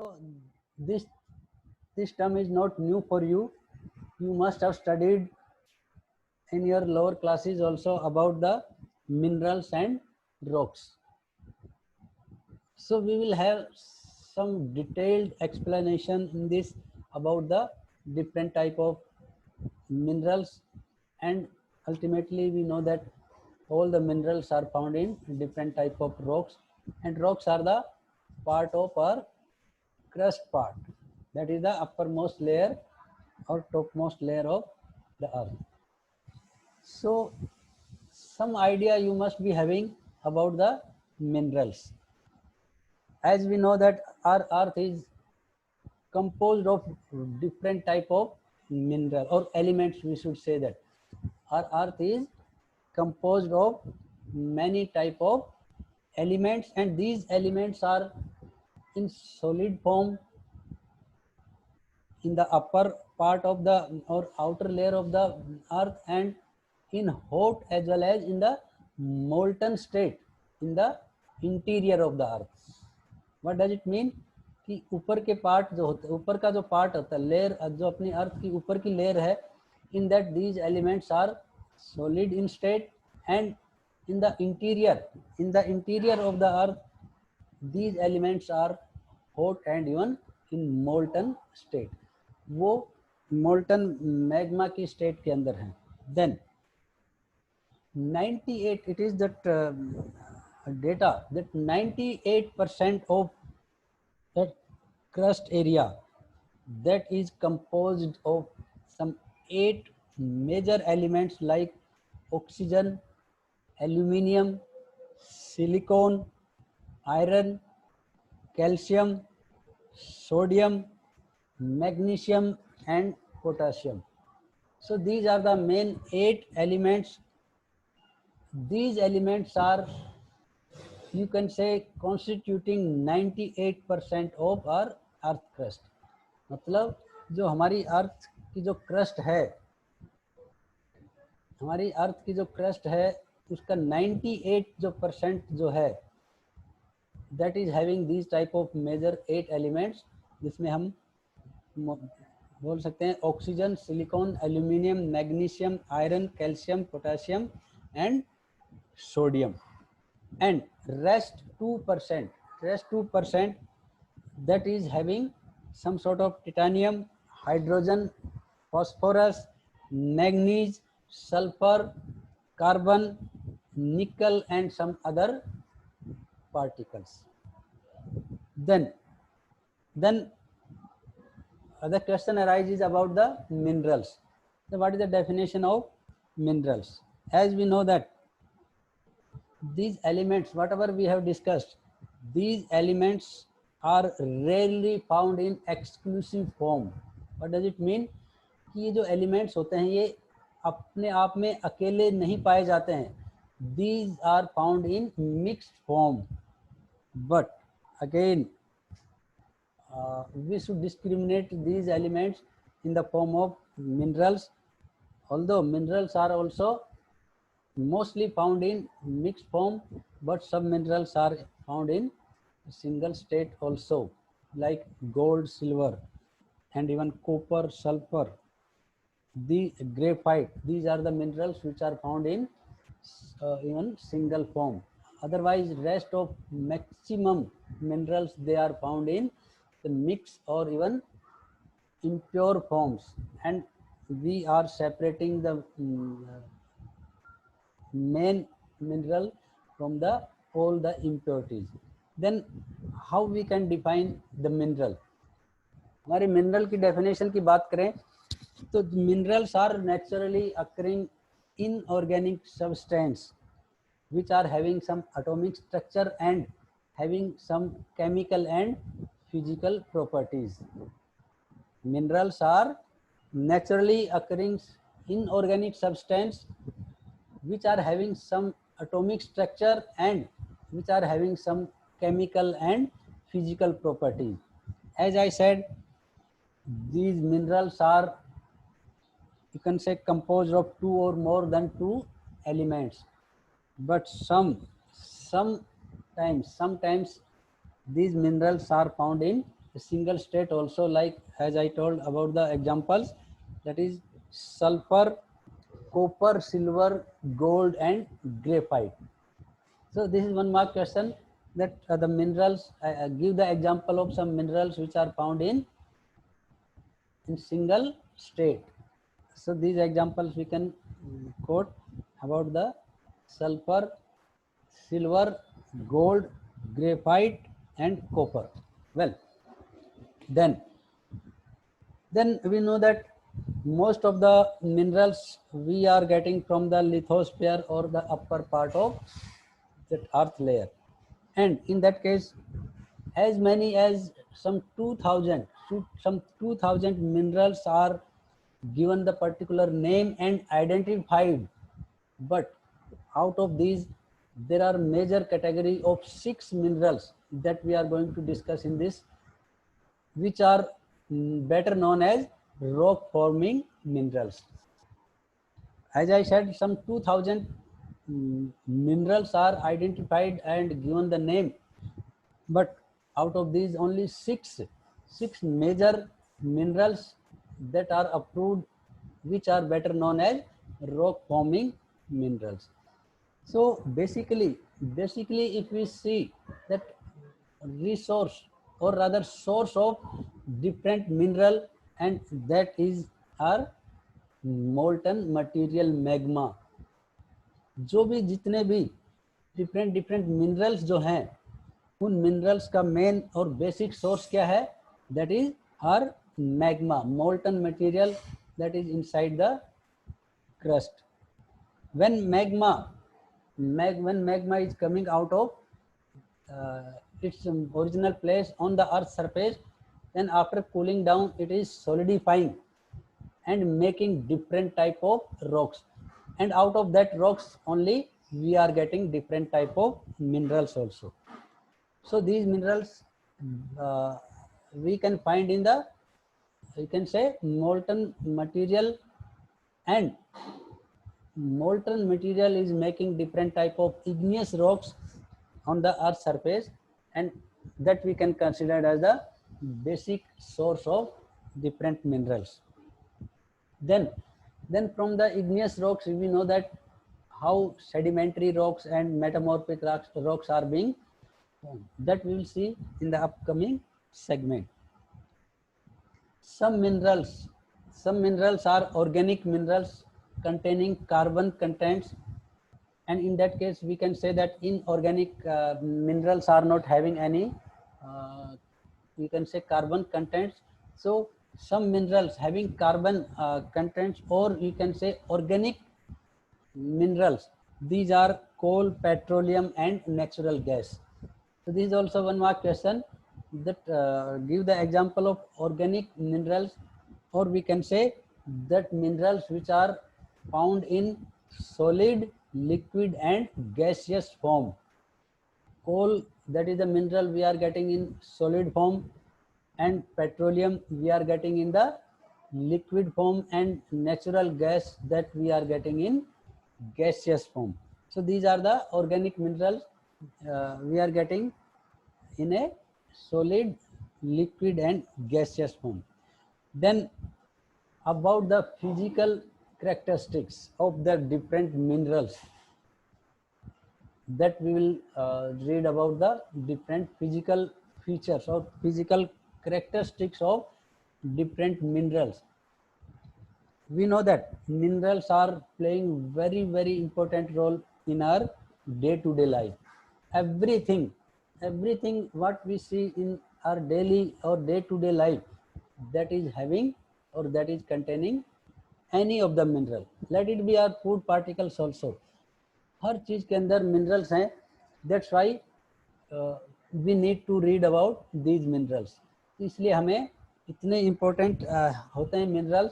So this this term is not new for you. You must have studied in your lower classes also about the minerals and rocks. So we will have some detailed explanation in this about the different type of minerals, and ultimately we know that all the minerals are found in different type of rocks, and rocks are the part of our crust part, that is the uppermost layer or topmost layer of the earth. So some idea you must be having about the minerals. As we know that our earth is composed of different type of mineral or elements, we should say that our earth is composed of many type of elements, and these elements are in solid form in the upper part of the or outer layer of the earth, and in hot as well as in the molten state in the interior of the earth. What does it mean? कि ऊपर के part जो होता है, ऊपर का जो part होता है, लेयर जो अपनी अर्थ की ऊपर की लेयर है, in that these elements are solid in state, and in the interior of the earth these elements are hot and even in molten state. वो molten magma की state के अंदर है. Then 98, it is that data that 98% of that crust area that is composed of some 8 major elements like oxygen, aluminium, silicon, iron, calcium, sodium, magnesium and potassium. So these are the main 8 elements. These elements are, you can say, constituting 98% of our earth crust. मतलब जो हमारी अर्थ की जो crust है, हमारी अर्थ की जो crust है उसका 98 जो परसेंट जो है, that is having these type of major 8 elements, जिसमें हम बोल सकते हैं oxygen, silicon, aluminium, magnesium, iron, calcium, potassium and sodium. And rest 2% that is having some sort of titanium, hydrogen, phosphorus, manganese, sulfur, carbon, nickel and some other particles. Then other question arises about the minerals. So what is the definition of minerals? As we know that these elements, whatever we have discussed, these elements are rarely found in exclusive form. What does it mean? कि ये जो elements होते हैं ये अपने आप में अकेले नहीं पाए जाते हैं. These are found in mixed form. But again, we should discriminate these elements in the form of minerals. Although minerals are also mostly found in mixed form, but some minerals are found in single state also, like gold, silver and even copper, sulfur, the graphite. These are the minerals which are found in even single form. Otherwise rest of maximum minerals, they are found in the mix or even impure forms, and we are separating the main mineral from the all the impurities. Then how we can define the mineral? हमारे mineral की definition की बात करें तो minerals are naturally occurring inorganic substance which are having some atomic structure and having some chemical and physical properties. Minerals are naturally occurring inorganic substance which are having some atomic structure and which are having some chemical and physical properties. As I said, these minerals are, you can say, composed of 2 or more than 2 elements, but sometimes these minerals are found in a single state also, like as I told about the examples, that is sulfur, copper, silver, gold and graphite. So this is one mark question, that the minerals, give the example of some minerals which are found in single state. So these examples we can quote about the sulfur, silver, gold, graphite and copper. Well, then we know that most of the minerals we are getting from the lithosphere or the upper part of that earth layer, and in that case as many as some 2000 minerals are given the particular name and identified. But out of these there are major category of 6 minerals that we are going to discuss in this, which are better known as rock forming minerals. As I said, some 2000 minerals are identified and given the name, but out of these only six major minerals that are approved, which are better known as rock forming minerals. So basically if we see that resource or rather source of different mineral, and that is our molten material magma. जो भी जितने भी different minerals जो हैं, उन minerals का main और basic source क्या है? That is are magma, molten material that is inside the crust. When magma is coming out of its original place on the earth's surface, then after cooling down it is solidifying and making different type of rocks, and out of that rocks only we are getting different type of minerals also. So these minerals we can find in the, you can say, molten material, and molten material is making different type of igneous rocks on the earth's surface, and that we can consider as the basic source of different minerals. Then from the igneous rocks we know that how sedimentary rocks and metamorphic rocks are being formed. That we will see in the upcoming segment. Some minerals are organic minerals containing carbon contents, and in that case we can say that inorganic minerals are not having any you can say carbon contents. So some minerals having carbon contents, or you can say organic minerals, these are coal, petroleum and natural gas. So this is also one mark question, that give the example of organic minerals, or we can say that minerals which are found in solid, liquid and gaseous form. Coal, that is the mineral we are getting in solid form, and petroleum we are getting in the liquid form, and natural gas that we are getting in gaseous form. So these are the organic minerals we are getting in a solid, liquid and gaseous form. Then about the physical characteristics of the different minerals, that we will read about the different physical features or physical characteristics of different minerals. We know that minerals are playing very important role in our day-to-day life. Everything what we see in our daily or day-to-day life, that is having or that is containing any of the mineral. Let it be our food particles also. हर चीज के अंदर minerals हैं. That's why we need to read about these minerals. इसलिए हमें इतने important होते हैं मिनरल्स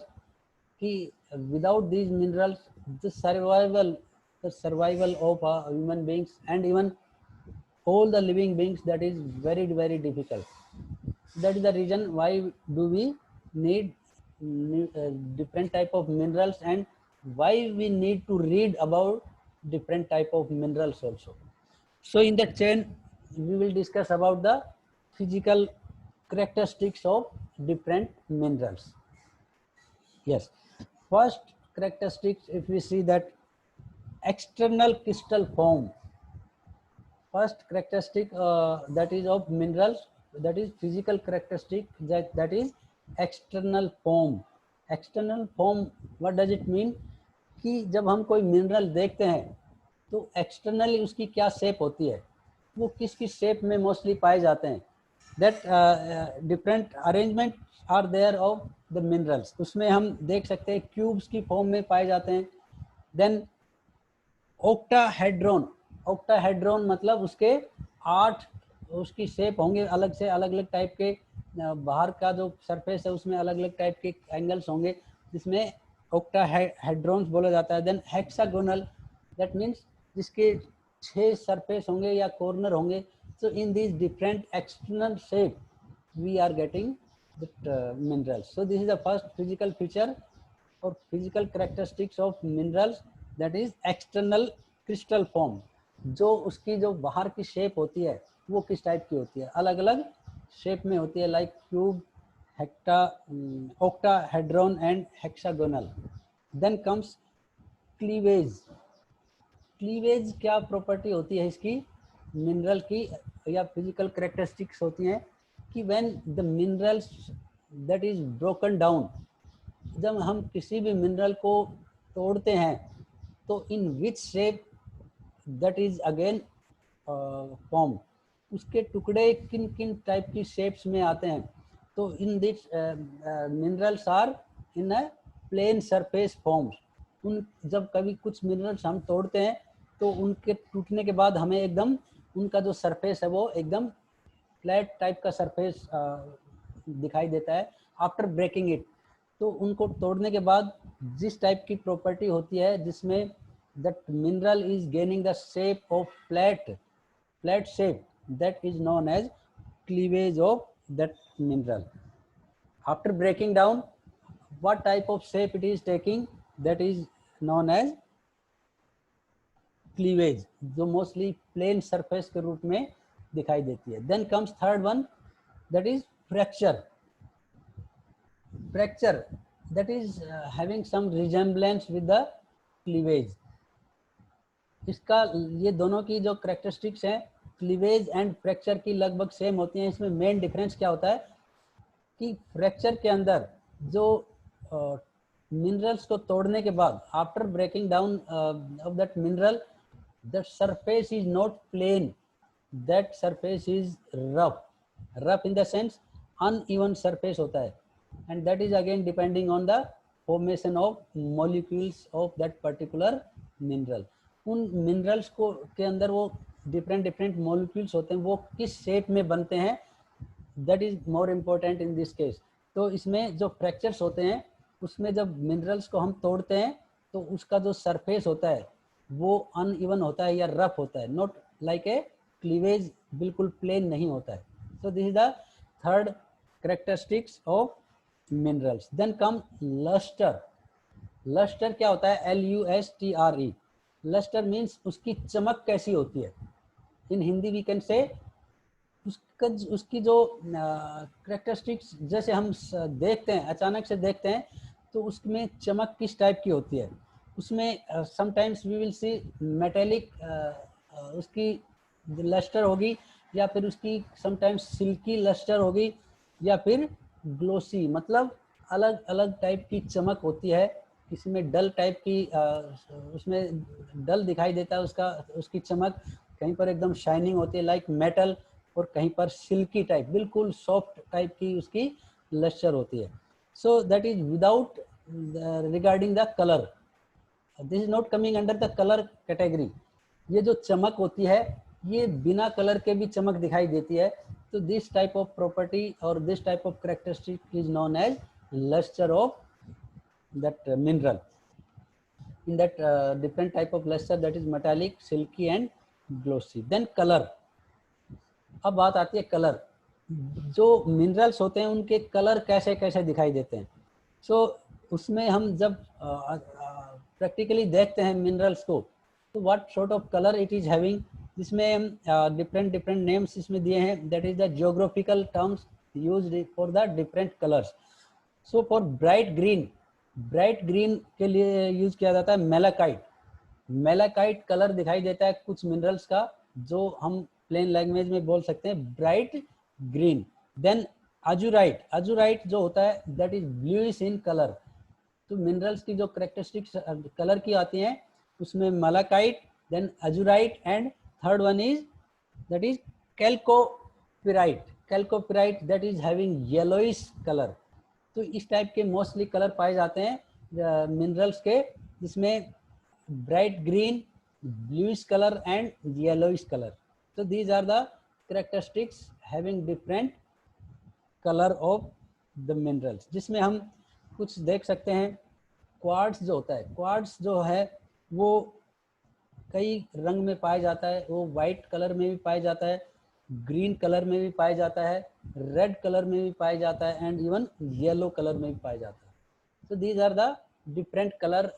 कि without these minerals the survival of human beings and even all the living beings, that is very difficult. That is the reason why do we need different type of minerals, and why we need to read about different type of minerals also. So in the chain we will discuss about the physical characteristics of different minerals. Yes, first characteristics, if we see that external crystal form, first characteristic that is of minerals, that is physical characteristic, that is external form. External form, what does it mean? कि जब हम कोई mineral देखते हैं तो externally उसकी क्या shape होती है, वो किस किस शेप में मोस्टली पाए जाते हैं. That different arrangement are there of the minerals. उसमें हम देख सकते हैं क्यूब्स की फॉर्म में पाए जाते हैं. देन ऑक्टाहेड्रॉन, ऑक्टाहेड्रॉन मतलब उसके 8 उसकी शेप होंगे, अलग से अलग अलग टाइप के. बाहर का जो सरफेस है उसमें अलग अलग टाइप के एंगल्स होंगे, जिसमें ऑक्टाहेड्रॉन्स बोला जाता है. देन हेक्सागोनल, दैट मीन्स जिसके 6 सरफेस होंगे या कॉर्नर होंगे. So in this different external shape we are getting the minerals. So this is the first physical feature or physical characteristics of minerals, that is external crystal form. जो उसकी जो बाहर की shape होती है वो किस टाइप की होती है, अलग अलग शेप में होती है, like cube, octahedron and hexagonal. Then comes cleavage. Cleavage क्या प्रॉपर्टी होती है इसकी, मिनरल की या फिजिकल कैरेक्टरिस्टिक्स होती हैं कि when the minerals that is broken down, जब हम किसी भी मिनरल को तोड़ते हैं तो in which shape that is again form, उसके टुकड़े किन किन टाइप की शेप्स में आते हैं. तो in this minerals are in a plane surface forms. उन जब कभी कुछ मिनरल्स हम तोड़ते हैं तो उनके टूटने के बाद हमें एकदम उनका जो सरफेस है वो एकदम फ्लैट टाइप का सरफेस दिखाई देता है आफ्टर ब्रेकिंग इट. तो उनको तोड़ने के बाद जिस टाइप की प्रॉपर्टी होती है जिसमें that mineral is gaining the shape of flat shape, that is known as cleavage of that mineral. After breaking down, what type of shape it is taking, that is known as cleavage, जो mostly plain surface के रूप में दिखाई देती है. Then comes third one, that is fracture. Fracture, that is having some resemblance with the cleavage. इसका ये दोनों की जो characteristics हैं क्लीवेज एंड फ्रैक्चर की लगभग सेम होती हैं. इसमें मेन डिफरेंस क्या होता है कि फ्रैक्चर के अंदर जो मिनरल्स को तोड़ने के बाद after breaking down of that mineral, that surface is not plane, that surface is rough in the sense uneven surface होता है. And that is again depending on the formation of molecules of that particular mineral. उन minerals को के अंदर वो different molecules होते हैं, वो किस शेप में बनते हैं, that is more important in this case. तो इसमें जो फ्रैक्चर्स होते हैं उसमें जब मिनरल्स को हम तोड़ते हैं तो उसका जो सरफेस होता है वो अनइवन होता है या रफ होता है, नॉट लाइक ए क्लीवेज, बिल्कुल प्लेन नहीं होता है. So this is the third characteristics of minerals. Then come lustre. Lustre क्या होता है, LUSTRE. लस्टर मीन्स उसकी चमक कैसी होती है. इन हिंदी वी कैन से उसकी जो कैरेक्टरिस्टिक्स, जैसे हम देखते हैं, अचानक से देखते हैं तो उसमें चमक किस टाइप की होती है. उसमें sometimes we will see metallic उसकी लस्टर होगी, या फिर उसकी समटाइम्स सिल्की लस्टर होगी, या फिर ग्लोसी, मतलब अलग अलग टाइप की चमक होती है. किसी में डल टाइप की उसमें डल दिखाई देता है उसकी चमक, कहीं पर एकदम शाइनिंग होती है लाइक मेटल, और कहीं पर सिल्की टाइप, बिल्कुल सॉफ्ट टाइप की उसकी लस्टर होती है. So that is without regarding the colour, this is not coming under the colour category. ये जो चमक होती है ये बिना कलर के भी चमक दिखाई देती है. तो दिस टाइप ऑफ प्रॉपर्टी और this type of characteristic is known as lustre of that mineral. In that different type of luster, that is metallic, silky and glossy. Then color. अब बात आती है कलर. जो मिनरल्स होते हैं उनके colour कैसे कैसे दिखाई देते हैं. सो उसमें हम जब प्रैक्टिकली देखते हैं मिनरल्स को, तो what sort of colour it is having, जिसमें डिफरेंट नेम्स इसमें दिए हैं. That is the geographical terms. used for the different colors. So for bright green के लिए यूज किया जाता है मेलाकाइट. मेलाकाइट कलर दिखाई देता है कुछ मिनरल्स का जो हम प्लेन लैंग्वेज में बोल सकते हैं ब्राइट ग्रीन. देन अजुराइट जो होता है that is bluish in colour. तो मिनरल्स की जो कैरेक्टरिस्टिक्स कलर की आती हैं उसमें malachite, then azurite and third one is that is chalcopyrite that is having yellowish colour. तो इस टाइप के मोस्टली कलर पाए जाते हैं मिनरल्स के, जिसमें bright green, bluish colour and yellowish colour. तो these are the characteristics having different colour of the minerals, जिसमें हम कुछ देख सकते हैं. क्वार्ट्ज जो होता है, क्वार्ट्ज जो है वो कई रंग में पाया जाता है. वो वाइट कलर में भी पाया जाता है, ग्रीन कलर में भी पाया जाता है, रेड कलर में भी पाया जाता है एंड इवन येलो कलर में भी पाया जाता है. So these are the different color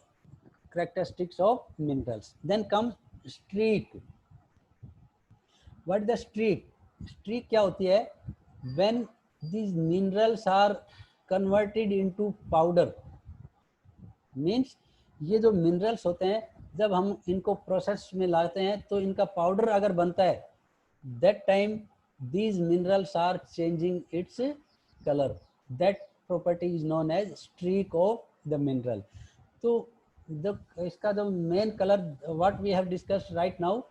characteristics of minerals. Then comes streak. What is the streak? Streak क्या होती है? When these minerals are converted into powder. Means ये जो minerals होते हैं जब हम इनको प्रोसेस में लाते हैं तो इनका पाउडर अगर बनता है, that time these minerals are changing its color. That property is known as streak of the mineral. तो जब इसका जो main colour what we have discussed right now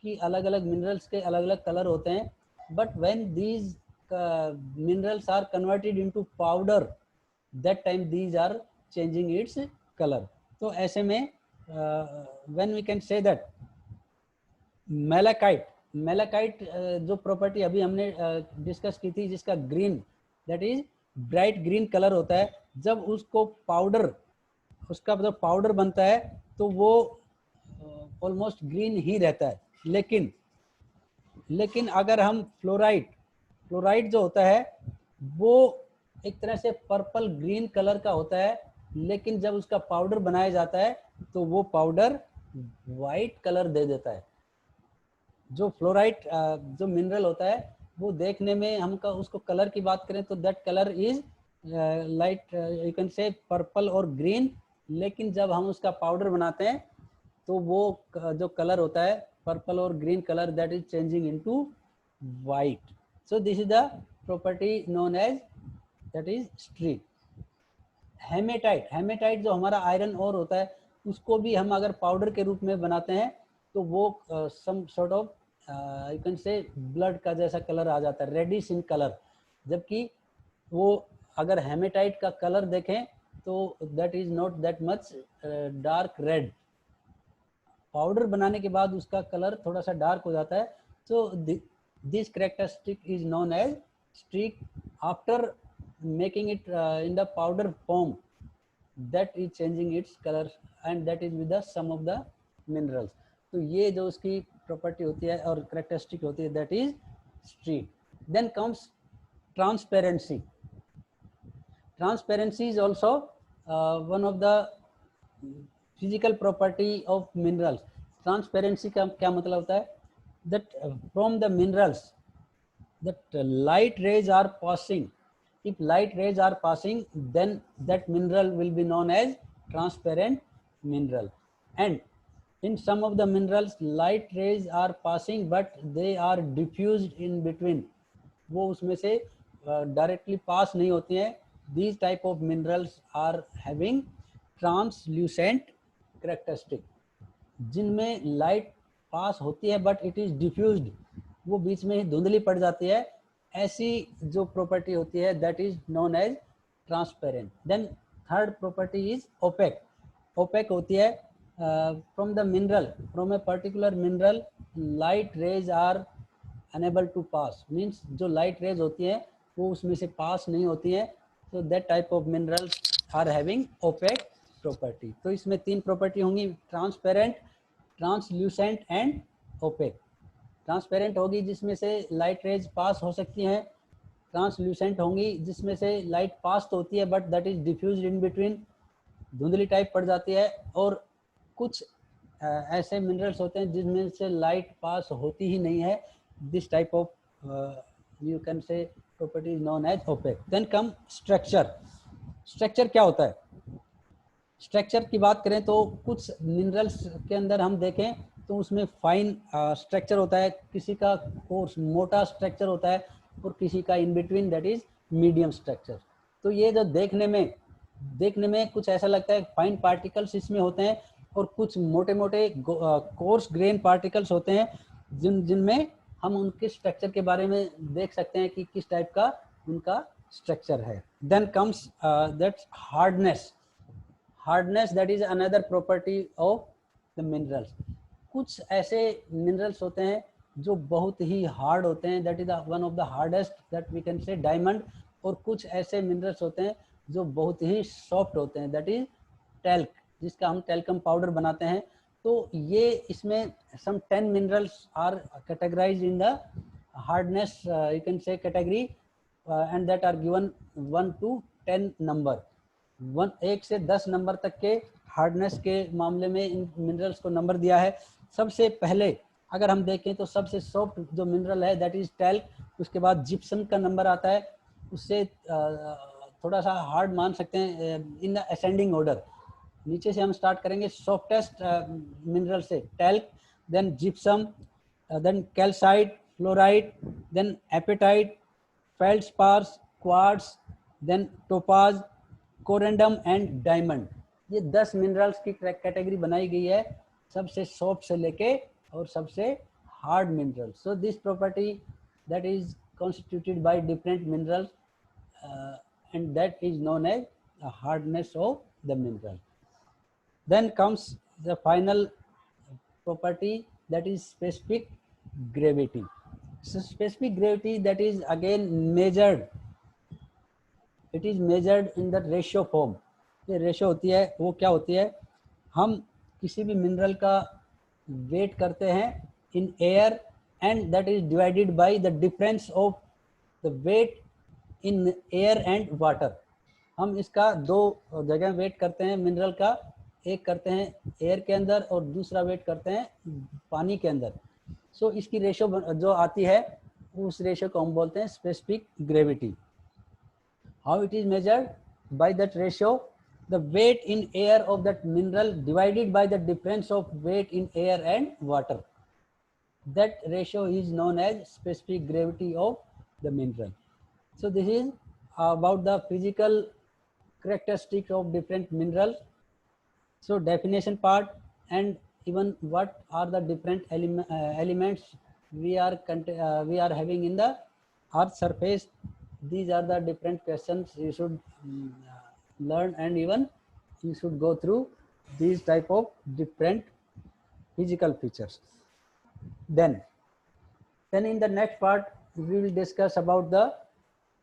कि अलग अलग मिनरल्स के अलग अलग कलर होते हैं, but when these minerals are converted into powder that time these are changing its colour. तो ऐसे में when we can say that malachite जो प्रॉपर्टी अभी हमने डिस्कस की थी जिसका green that is bright green colour होता है, जब उसको पाउडर उसका जो पाउडर बनता है तो वो ऑलमोस्ट ग्रीन ही रहता है. लेकिन अगर हम फ्लोराइड जो होता है वो एक तरह से पर्पल ग्रीन कलर का होता है, लेकिन जब उसका पाउडर बनाया जाता है तो वो पाउडर वाइट कलर दे देता है. जो फ्लोराइड जो मिनरल होता है वो देखने में हम उसको कलर की बात करें तो that colour is light you can से पर्पल और ग्रीन, लेकिन जब हम उसका पाउडर बनाते हैं तो वो जो कलर होता है पर्पल और green colour that is changing into white. So this is the property known as that is streak. Haematite जो हमारा आयरन ओर होता है उसको भी हम अगर पाउडर के रूप में बनाते हैं तो वो some sort of you can say blood का जैसा कलर आ जाता है, रेडिश इन कलर. जबकि वो अगर हेमेटाइट का कलर देखें तो that is not that much dark red. Powder बनाने के बाद उसका कलर थोड़ा सा डार्क हो जाता है. So this characteristic is known as streak. After making it in the powder form that is changing its colour and that is with the some of the minerals. तो ये जो उसकी प्रॉपर्टी होती है और कैरेक्टरिस्टिक होती है that is streak. Then comes transparency. Transparency is also one of the physical property of minerals. Transparency का क्या मतलब होता है? That from the minerals that light rays are passing. If light rays are passing, then that mineral will be known as transparent mineral. And in some of the minerals, light rays are passing, but they are diffused in between. वो उसमें से directly pass नहीं होती हैं. These type of minerals are having translucent characteristic, जिनमें light pass होती है but it is diffused, वो बीच में ही धुंधली पड़ जाती है. ऐसी जो प्रॉपर्टी होती है that is known as transparent. Then third property is opaque. Opaque होती है from the mineral, from a particular mineral light rays are unable to pass. Means जो लाइट रेज होती है वो उसमें से पास नहीं होती हैं. So that type of minerals are having opaque property. तो इसमें तीन प्रॉपर्टी होंगी, transparent, translucent and opaque. Transparent होगी जिसमें से लाइट रेज पास हो सकती हैं, ट्रांसल्यूसेंट होंगी जिसमें से लाइट पास तो होती है but that is diffused in between, धुंधली टाइप पड़ जाती है. और कुछ ऐसे मिनरल्स होते हैं जिसमें से लाइट पास होती ही नहीं है. This type of you can से property is known as opaque. Then come structure. Structure क्या होता है? स्ट्रक्चर की बात करें तो कुछ मिनरल्स के अंदर हम देखें तो उसमें फाइन स्ट्रक्चर होता है, किसी का कोर्स मोटा स्ट्रक्चर होता है और किसी का in between that is medium structure. तो ये जो देखने में कुछ ऐसा लगता है फाइन पार्टिकल्स इसमें होते हैं और कुछ मोटे मोटे कोर्स ग्रेन पार्टिकल्स होते हैं जिनमें हम उनके स्ट्रक्चर के बारे में देख सकते हैं कि किस टाइप का उनका स्ट्रक्चर है. Then comes that hardness that is another property of the minerals. कुछ ऐसे मिनरल्स होते हैं जो बहुत ही हार्ड होते हैं, that is one of the hardest that we can say diamond. और कुछ ऐसे मिनरल्स होते हैं जो बहुत ही सॉफ्ट होते हैं, दैट इज टैल्क, जिसका हम टैल्कम पाउडर बनाते हैं. तो ये इसमें some 10 minerals are categorised in the hardness you can say category and that are given 1 to 10 number. 1 से 10 नंबर तक के हार्डनेस के मामले में इन मिनरल्स को नंबर दिया है. सबसे पहले अगर हम देखें तो सबसे सॉफ्ट जो मिनरल है दैट इज टैल्क. उसके बाद जिप्सम का नंबर आता है, उससे थोड़ा सा हार्ड मान सकते हैं इन द असेंडिंग ऑर्डर. नीचे से हम स्टार्ट करेंगे सॉफ्टेस्ट मिनरल से talc, then gypsum, then calcite, fluorite, then apatite, feldspars, quartz, then topaz, corundum and diamond. ये 10 मिनरल्स की कैटेगरी बनाई गई है, सबसे सॉफ्ट से लेके और सबसे hard mineral. So this property that is constituted by different minerals and that is known as the hardness of the mineral. Then comes the final property that is specific gravity. So specific gravity that is again measured, it is measured in the ratio form. ये ratio होती है, वो क्या होती है, हम किसी भी मिनरल का वेट करते हैं in air and that is divided by the difference of the weight in air and water. हम इसका दो जगह वेट करते हैं मिनरल का, एक करते हैं एयर के अंदर और दूसरा वेट करते हैं पानी के अंदर. सो इसकी रेशो जो आती है उस रेशो को हम बोलते हैं specific gravity. How it is measured? By that ratio the weight in air of that mineral divided by the difference of weight in air and water. That ratio is known as specific gravity of the mineral. So this is about the physical characteristics of different minerals. So definition part and even what are the different elements we are having in the earth surface. These are the different questions you should learn, and even you should go through these type of different physical features. Then in the next part we will discuss about the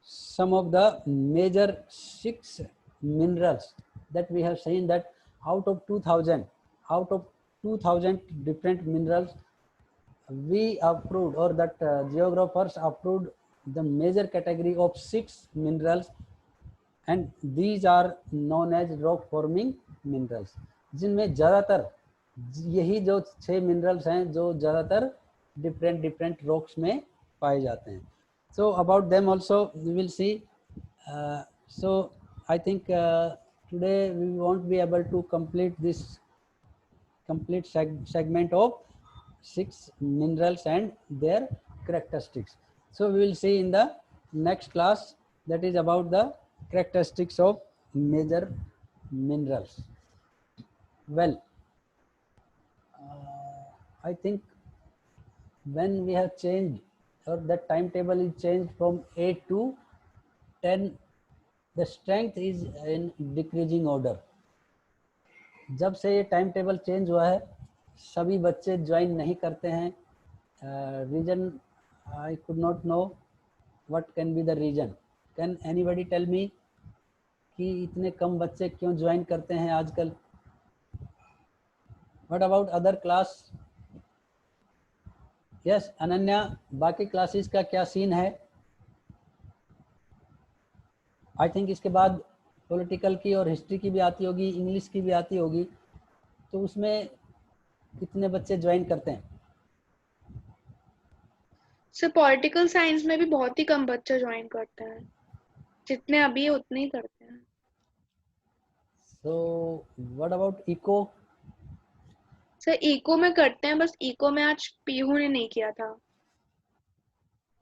some of the major 6 minerals that we have seen, that out of 2000 different minerals we approved, or that geographers approved the major category of 6 minerals, and these are known as rock forming minerals, जिनमें ज़्यादातर यही जो 6 minerals हैं जो ज़्यादातर different rocks में पाए जाते हैं. So about them also we will see. So I think today we won't be able to complete this complete segment of 6 minerals and their characteristics. So we will see in the next class, that is about the characteristics of major minerals. Well, I think when we have changed, or that timetable is changed from 8 to 10, the strength is in decreasing order. जब से ये time table change हुआ है सभी बच्चे join नहीं करते हैं. Reason I could not know what can be the reason. Can anybody tell me कि इतने कम बच्चे क्यों ज्वाइन करते हैं आजकल? What about other class? Yes Ananya, बाकी क्लासेस का क्या सीन है? आई थिंक इसके बाद पॉलिटिकल की और हिस्ट्री की भी आती होगी, इंग्लिश की भी आती होगी, तो उसमें कितने बच्चे ज्वाइन करते हैं? सर पॉलिटिकल साइंस में भी बहुत ही कम बच्चे ज्वाइन करते हैं, जितने अभी है उतने ही करते हैं। So what about eco? Sir eco में करते हैं, बस इको में आज पीहू ने नहीं किया था।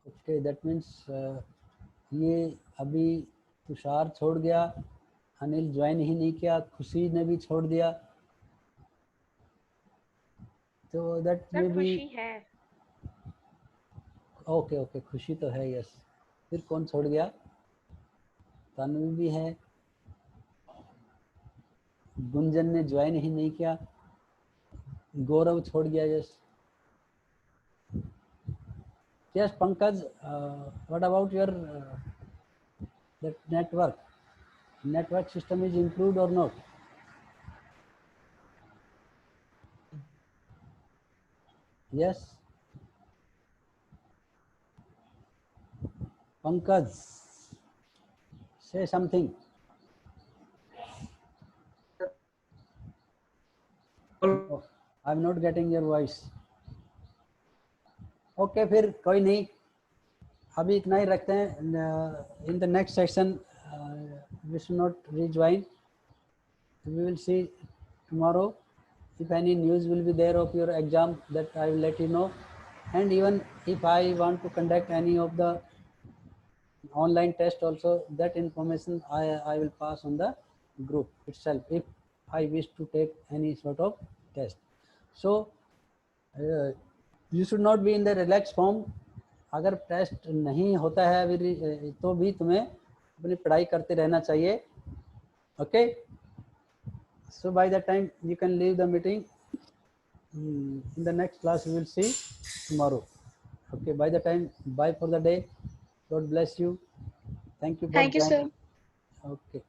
Okay, that means ये अभी तुषार छोड़ गया, अनिल ज्वाइन ही नहीं किया, खुशी ने भी छोड़ दिया, तो दैट सर मे बी खुशी है। ओके ओके, खुशी तो है, यस। फिर कौन छोड़ गया? तन्वी भी है, गुंजन ने ज्वाइन ही नहीं किया, गौरव छोड़ गया, yes. Yes Pankaj, what about your that network system is improved or not? Yes, Pankaj, say something. No, I'm not getting your voice. Okay, फिर कोई नहीं, अभी इतना ही रखते हैं. In the next session, we should not rejoin. We will see tomorrow. If any news will be there of your exam, that I will let you know. And even if I want to conduct any of the online test also, that information I will pass on the group itself if I wish to take any sort of test. So you should not be in the relaxed form. अगर test नहीं होता है अभी तो भी तुम्हें अपनी पढ़ाई करते रहना चाहिए. Okay, so by that time you can leave the meeting. In the next class we will see tomorrow. Okay, by the time, bye for the day. God bless you. Thank you for thank you joining. Sir. Okay.